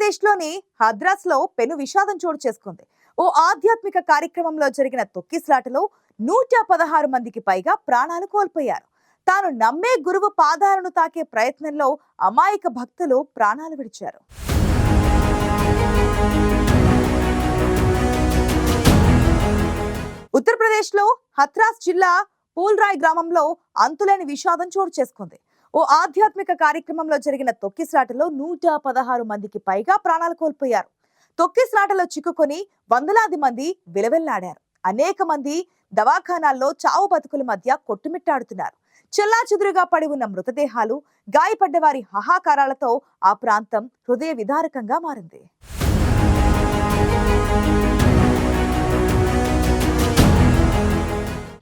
ఉత్తరప్రదేశ్లోని హద్రాస్లో పెను విషాదం చోటు చేసుకుంది. ఓ ఆధ్యాత్మిక కార్యక్రమంలో జరిగిన తొక్కిసలాటలో 116 మందికి పైగా ప్రాణాలు కోల్పోయారు. తాను నమ్మే గురువు పాదాలను తాకే ప్రయత్నంలో అమాయక భక్తులు ప్రాణాలు విడిచారు. ఉత్తరప్రదేశ్లో హత్రాస్ జిల్లా పూల్రాయ్ గ్రామంలో అంతులేని విషాదం చోటు చేసుకుంది. ఓ ఆధ్యాత్మిక కార్యక్రమంలో జరిగిన తొక్కిసలాటలో 116 మందికి పైగా ప్రాణాలు కోల్పోయారు. తొక్కిసలాటలో చిక్కుకొని వందలాది మంది విలవెల్లాడారు. అనేక మంది దవాఖానాల్లో చావు బతుకుల మధ్య కొట్టుమిట్టాడుతున్నారు. చెల్లాచెదురుగా పడి ఉన్న మృతదేహాలు, గాయపడ్డ వారి హాహాకారాలతో ఆ ప్రాంతం హృదయ విదారకంగా మారింది.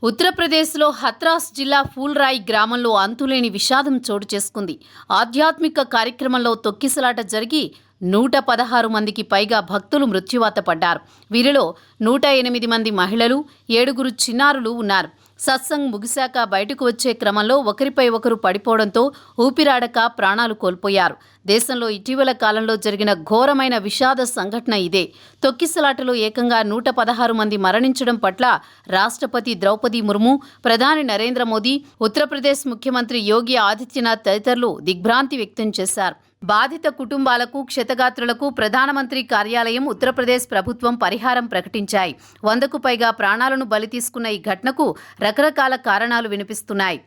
ఉత్తరప్రదేశ్లో హత్రాస్ జిల్లా ఫూల్రాయ్ గ్రామంలో అంతులేని విషాదం చోటు చేసుకుంది. ఆధ్యాత్మిక కార్యక్రమంలో తొక్కిసలాట జరిగి 116 మందికి పైగా భక్తులు మృత్యువాత పడ్డారు. వీరిలో 108 మంది మహిళలు, 7 చిన్నారులు ఉన్నారు. సత్సంగ్ ముగిశాక బయటకు వచ్చే క్రమంలో ఒకరిపై ఒకరు పడిపోవడంతో ఊపిరాడక ప్రాణాలు కోల్పోయారు. దేశంలో ఇటీవల కాలంలో జరిగిన ఘోరమైన విషాద సంఘటన ఇదే. తొక్కిసలాటలో ఏకంగా 116 మంది మరణించడం పట్ల రాష్ట్రపతి ద్రౌపది ముర్ము, ప్రధాని నరేంద్ర మోదీ, ఉత్తరప్రదేశ్ ముఖ్యమంత్రి యోగి ఆదిత్యనాథ్ తదితరులు దిగ్భ్రాంతి వ్యక్తం చేశారు. బాధిత కుటుంబాలకు, క్షతగాత్రులకు ప్రధానమంత్రి కార్యాలయం, ఉత్తరప్రదేశ్ ప్రభుత్వం పరిహారం ప్రకటించాయి. 100కు పైగా ప్రాణాలను బలి తీసుకున్న ఈ ఘటనకు రకరకాల కారణాలు వినిపిస్తున్నాయి.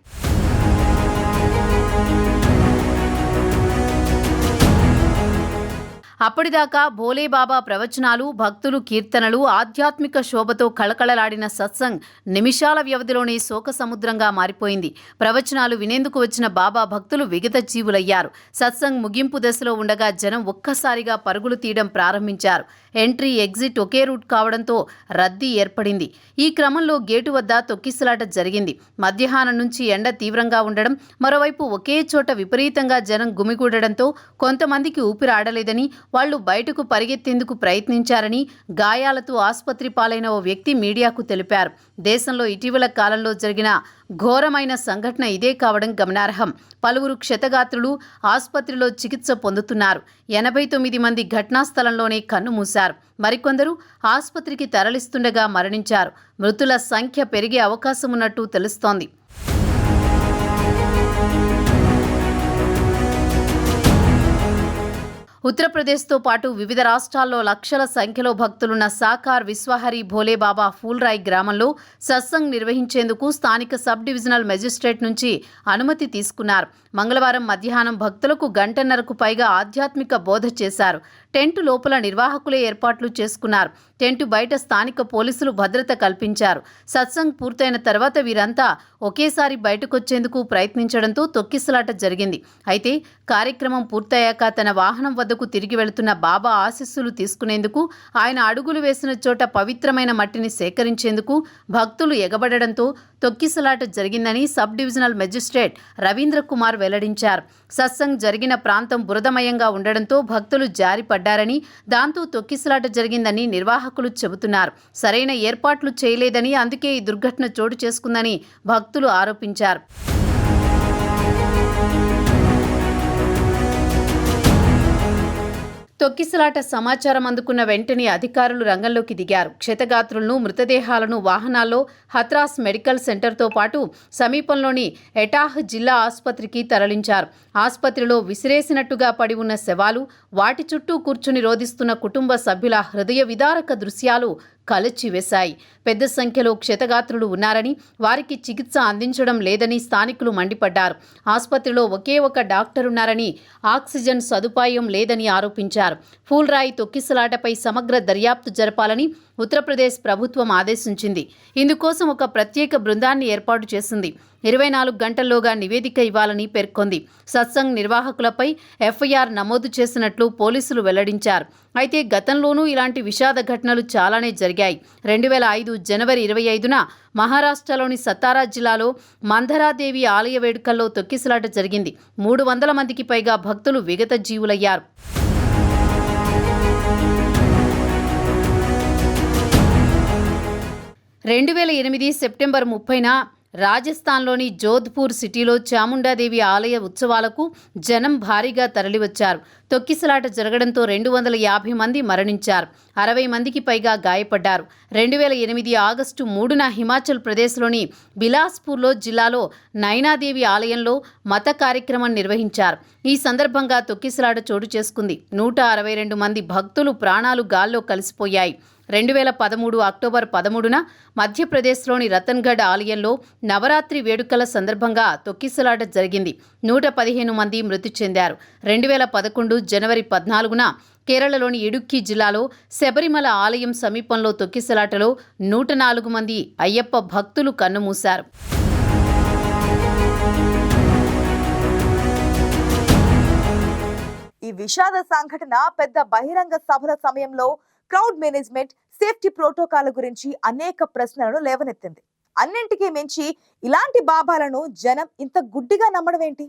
అప్పటిదాకా భోలేబాబా ప్రవచనాలు, భక్తులు కీర్తనలు, ఆధ్యాత్మిక శోభతో కళకళలాడిన సత్సంగ్ నిమిషాల వ్యవధిలోనే శోక సముద్రంగా మారిపోయింది. ప్రవచనాలు వినేందుకు వచ్చిన బాబా భక్తులు విగత జీవులయ్యారు. సత్సంగ్ ముగింపు దశలో ఉండగా జనం ఒక్కసారిగా పరుగులు తీయడం ప్రారంభించారు. ఎంట్రీ, ఎగ్జిట్ ఒకే రూట్ కావడంతో రద్దీ ఏర్పడింది. ఈ క్రమంలో గేటు వద్ద తొక్కిసలాట జరిగింది. మధ్యాహ్నం నుంచి ఎండ తీవ్రంగా ఉండడం, మరోవైపు ఒకే చోట విపరీతంగా జనం గుమిగూడడంతో కొంతమందికి ఊపిరాడలేదని, వాళ్లు బయటకు పరిగెత్తేందుకు ప్రయత్నించారని గాయాలతో ఆసుపత్రి పాలైన ఓ వ్యక్తి మీడియాకు తెలిపారు. దేశంలో ఇటీవల కాలంలో జరిగిన ఘోరమైన సంఘటన ఇదే కావడం గమనార్హం. పలువురు క్షతగాత్రులు ఆసుపత్రిలో చికిత్స పొందుతున్నారు. 89 మంది ఘటనా స్థలంలోనే కన్నుమూశారు. మరికొందరు ఆసుపత్రికి తరలిస్తుండగా మరణించారు. మృతుల సంఖ్య పెరిగే అవకాశం ఉన్నట్టు తెలుస్తోంది. ఉత్తరప్రదేశ్తో పాటు వివిధ రాష్ట్రాల్లో లక్షల సంఖ్యలో భక్తులున్న సాకార్ విశ్వహరి భోలేబాబా ఫూల్రాయ్ గ్రామంలో సత్సంగ్ నిర్వహించేందుకు స్థానిక సబ్ డివిజనల్ మెజిస్ట్రేట్ నుంచి అనుమతి తీసుకున్నారు. మంగళవారం మధ్యాహ్నం భక్తులకు గంటన్నరకు పైగా ఆధ్యాత్మిక బోధ చేశారు. టెంటు లోపల నిర్వాహకులే ఏర్పాట్లు చేసుకున్నారు. టెంటు బయట స్థానిక పోలీసులు భద్రత కల్పించారు. సత్సంగ్ పూర్తయిన తర్వాత వీరంతా ఒకేసారి బయటకొచ్చేందుకు ప్రయత్నించడంతో తొక్కిసలాట జరిగింది. అయితే కార్యక్రమం పూర్తయ్యాక తన వాహనం వద్దకు తిరిగి వెళుతున్న బాబా ఆశీస్సులు తీసుకునేందుకు, ఆయన అడుగులు వేసిన చోట పవిత్రమైన మట్టిని సేకరించేందుకు భక్తులు ఎగబడడంతో తొక్కిసలాట జరిగిందని sub divisional magistrate Ravindra Kumar వెల్లడించారు. సత్సంగ్ జరిగిన ప్రాంతం బురదమయంగా ఉండడంతో భక్తులు జారిపడ్డారని, దాంతో తొక్కిసలాట జరిగిందని నిర్వాహకులు చెబుతున్నారు. సరైన ఏర్పాట్లు చేయలేదని, అందుకే ఈ దుర్ఘటన చోటు చేసుకుందని భక్తులు ఆరోపించారు. తొక్కిసలాట సమాచారం అందుకున్న వెంటనే అధికారులు రంగంలోకి దిగారు. క్షతగాత్రులను, మృతదేహాలను వాహనాల్లో హత్రాస్ మెడికల్ సెంటర్తో పాటు సమీపంలోని ఎటాహ్ జిల్లా ఆసుపత్రికి తరలించారు. ఆసుపత్రిలో విసిరేసినట్టుగా పడి ఉన్న శవాలు, వాటి చుట్టూ కూర్చుని రోదిస్తున్న కుటుంబ సభ్యుల హృదయ విదారక దృశ్యాలు కలచివేశాయి. పెద్ద సంఖ్యలో క్షతగాత్రులు ఉన్నారని, వారికి చికిత్స అందించడం లేదని స్థానికులు మండిపడ్డారు. ఆసుపత్రిలో ఒకే ఒక డాక్టర్ ఉన్నారని, ఆక్సిజన్ సదుపాయం లేదని ఆరోపించారు. ఫూల్రాయ్ తొక్కిసలాటపై సమగ్ర దర్యాప్తు జరపాలని ఉత్తరప్రదేశ్ ప్రభుత్వం ఆదేశించింది. ఇందుకోసం ఒక ప్రత్యేక బృందాన్ని ఏర్పాటు చేసింది. 24 గంటల్లోగా నివేదిక ఇవ్వాలని పేర్కొంది. సత్సంగ్ నిర్వాహకులపై ఎఫ్ఐఆర్ నమోదు చేసినట్లు పోలీసులు వెల్లడించారు. అయితే గతంలోనూ ఇలాంటి విషాద ఘటనలు చాలానే జరిగాయి. 2005 జనవరి 25న మహారాష్ట్రలోని సతారా జిల్లాలో మందరాదేవి ఆలయ వేడుకల్లో తొక్కిసలాట జరిగింది. 300 మందికి పైగా భక్తులు విగత జీవులయ్యారు. 2008 సెప్టెంబర్ 30న రాజస్థాన్లోని జోధ్పూర్ సిటీలో చాముండాదేవి ఆలయ ఉత్సవాలకు జనం భారీగా తరలివచ్చారు. తొక్కిసలాట జరగడంతో 250 మంది మరణించారు. 60 మందికి పైగా గాయపడ్డారు. 2008 ఆగస్టు 3న హిమాచల్ ప్రదేశ్లోని బిలాస్పూర్లో జిల్లాలో నైనాదేవి ఆలయంలో మత కార్యక్రమం నిర్వహించారు. ఈ సందర్భంగా తొక్కిసలాట చోటు చేసుకుంది. 162 మంది భక్తులు ప్రాణాలు గాల్లో కలిసిపోయాయి. 2013 అక్టోబర్ 13న మధ్యప్రదేశ్లోని రతన్గఢ్ ఆలయంలో నవరాత్రి వేడుకల సందర్భంగా తొక్కిసలాట జరిగింది. 115 మంది మృతి చెందారు. 2011 జనవరి 14న కేరళలోని ఇడుక్కి జిల్లాలో శబరిమల ఆలయం సమీపంలో తొక్కిసలాటలో 104 మంది అయ్యప్ప భక్తులు కన్నుమూశారు. ఈ విషాద సంఘటన పెద్ద బహిరంగ సభల సమయంలో క్రౌడ్ మేనేజ్మెంట్, సేఫ్టీ ప్రోటోకాల్ గురించి అనేక ప్రశ్నలను లేవనెత్తింది. అన్నింటికీ మించి ఇలాంటి బాబాలను జనం ఇంత గుడ్డిగా నమ్మడం ఏంటి?